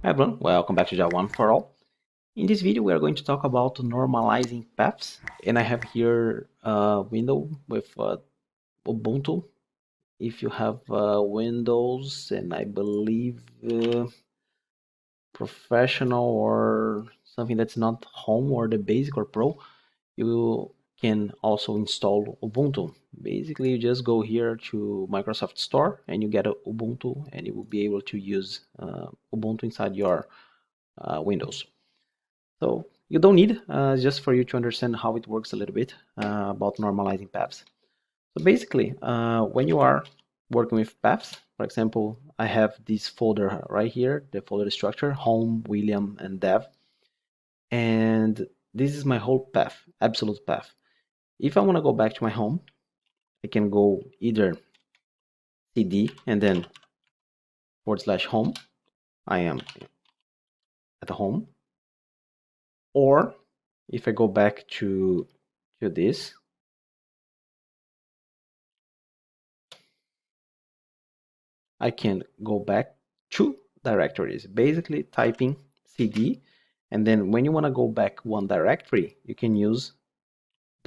Hi everyone, welcome back to Java 1 for All. In this video we are going to talk about normalizing paths, and I have here a window with Ubuntu. If you have Windows and I believe professional or something that's not home or the basic or pro, you can also install Ubuntu. Basically you just go here to Microsoft Store and you get a Ubuntu, and you will be able to use Ubuntu inside your Windows. So you don't need, just for you to understand how it works a little bit about normalizing paths. So basically, when you are working with paths, for example, I have this folder right here, the folder structure, home, William, and dev. And this is my whole path, absolute path. If I want to go back to my home, I can go either cd and then /home. I am at the home. Or if I go back to this, I can go back to directories, basically typing cd, and then when you want to go back one directory, you can use //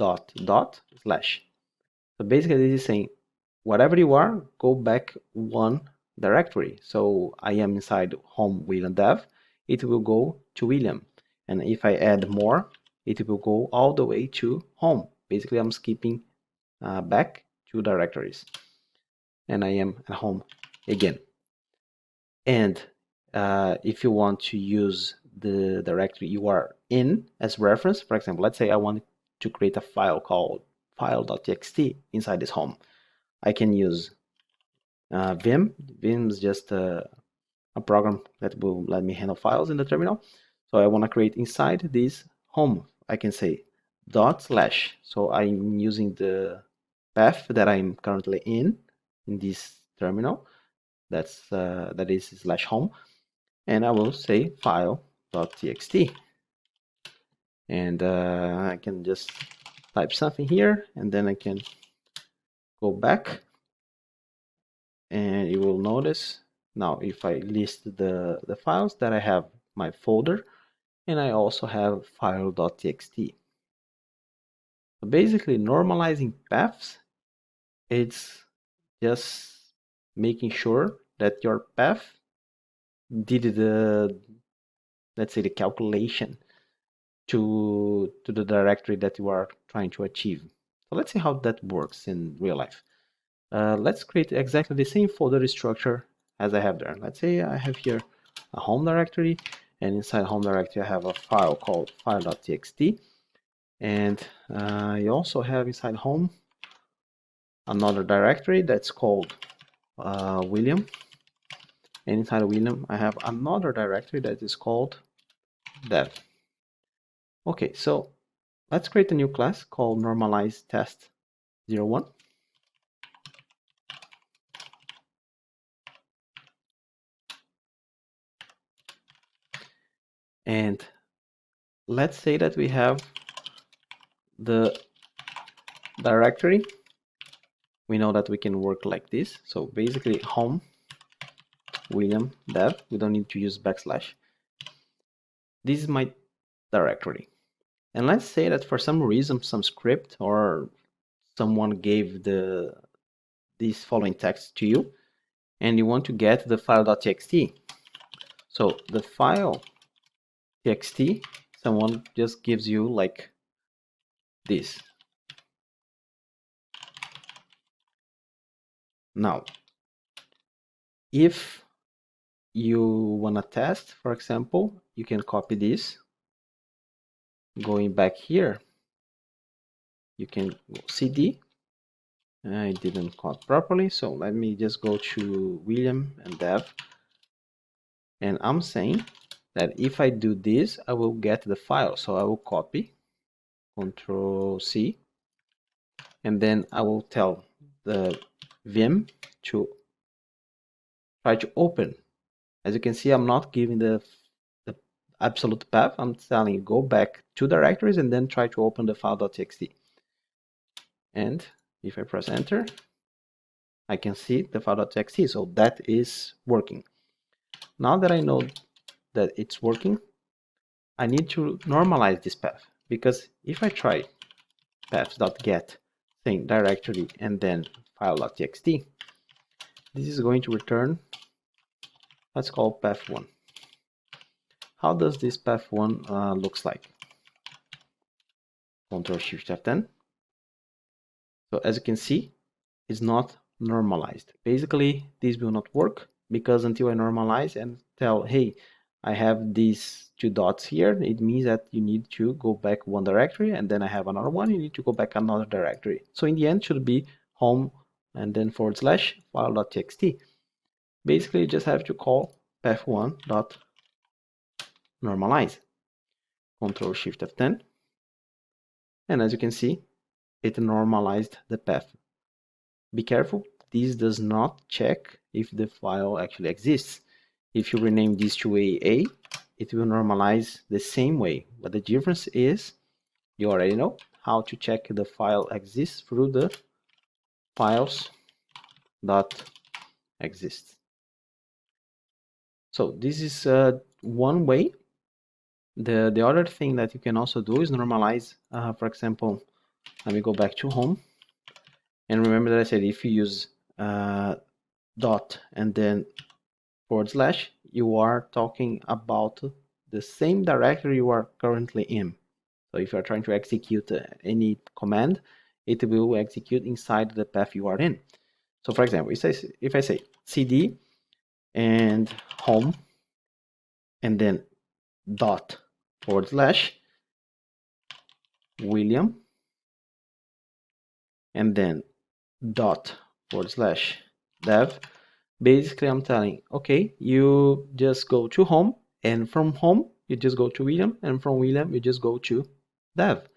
So basically this is saying whatever you are, go back one directory. So I am inside home William dev, it will go to William, and if I add more, it will go all the way to home. Basically I'm skipping back 2 directories, and I am at home again. And if you want to use the directory you are in as reference, for example, let's say I want to create a file called file.txt inside this home, I can use Vim. Vim is just a program that will let me handle files in the terminal. So I want to create inside this home, I can say /. So I'm using the path that I'm currently in this terminal. That is /home, and I will say file.txt, and I can just type something here, and then I can go back, and you will notice now if I list the files that I have my folder, and I also have file.txt. So basically normalizing paths, it's just making sure that your path did the, let's say, the calculation to the directory that you are trying to achieve. So let's see how that works in real life. Let's create exactly the same folder structure as I have there. Let's say I have here a home directory, and inside home directory I have a file called file.txt, and I also have inside home another directory that's called William, and inside William I have another directory that is called dev. Okay, so let's create a new class called Normalize test 01. And let's say that we have the directory. We know that we can work like this. So basically home William dev, we don't need to use \. This is my directory. And let's say that for some reason, some script or someone gave this following text to you, and you want to get the file.txt. So the file.txt, someone just gives you like this. Now, if you want to test, for example, you can copy this. Going back here, you can go cd. I didn't code properly, so let me just go to William and dev. And I'm saying that if I do this, I will get the file. So I will copy, Control C, and then I will tell the Vim to try to open. As you can see, I'm not giving the absolute path. I'm telling you go back 2 directories and then try to open the file.txt. And if I press enter, I can see the file.txt. So that is working. Now that I know that it's working, I need to normalize this path, because if I try path.get thing directory and then file.txt, this is going to return, let's call path1. How does this path1 looks like? Ctrl+Shift+F10. So as you can see, it's not normalized. Basically, this will not work, because until I normalize and tell, hey, I have these two dots here, it means that you need to go back one directory, and then I have another one, you need to go back another directory. So in the end, it should be home and then / file.txt. Basically, you just have to call path1.normalize. Ctrl+Shift+F10. And as you can see, it normalized the path. Be careful, this does not check if the file actually exists. If you rename this to AA, it will normalize the same way. But the difference is, you already know how to check the file exists through the files.exist. So this is one way. The other thing that you can also do is normalize, for example, let me go back to home. And remember that I said if you use dot and then /, you are talking about the same directory you are currently in. So if you are trying to execute any command, it will execute inside the path you are in. So for example, if I say cd and home and then dot / William and then dot / dev, basically I'm telling, okay, you just go to home, and from home you just go to William, and from William you just go to dev.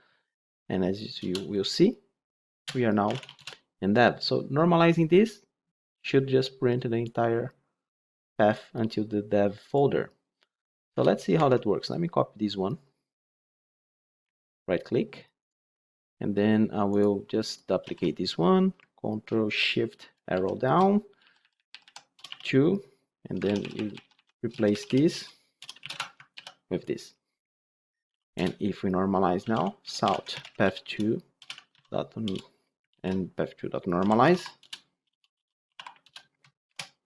And as you will see, we are now in dev. So normalizing this should just print the entire path until the dev folder. So let's see how that works. Let me copy this one, right click, and then I will just duplicate this one, Ctrl+Shift+Arrow down, 2, and then you replace this with this. And if we normalize now, south path2 and path2.normalize,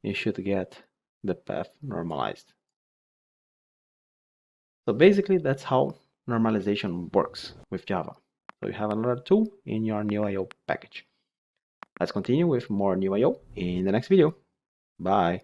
you should get the path normalized. So basically that's how normalization works with Java. So you have another tool in your NIO package. Let's continue with more NIO in the next video. Bye.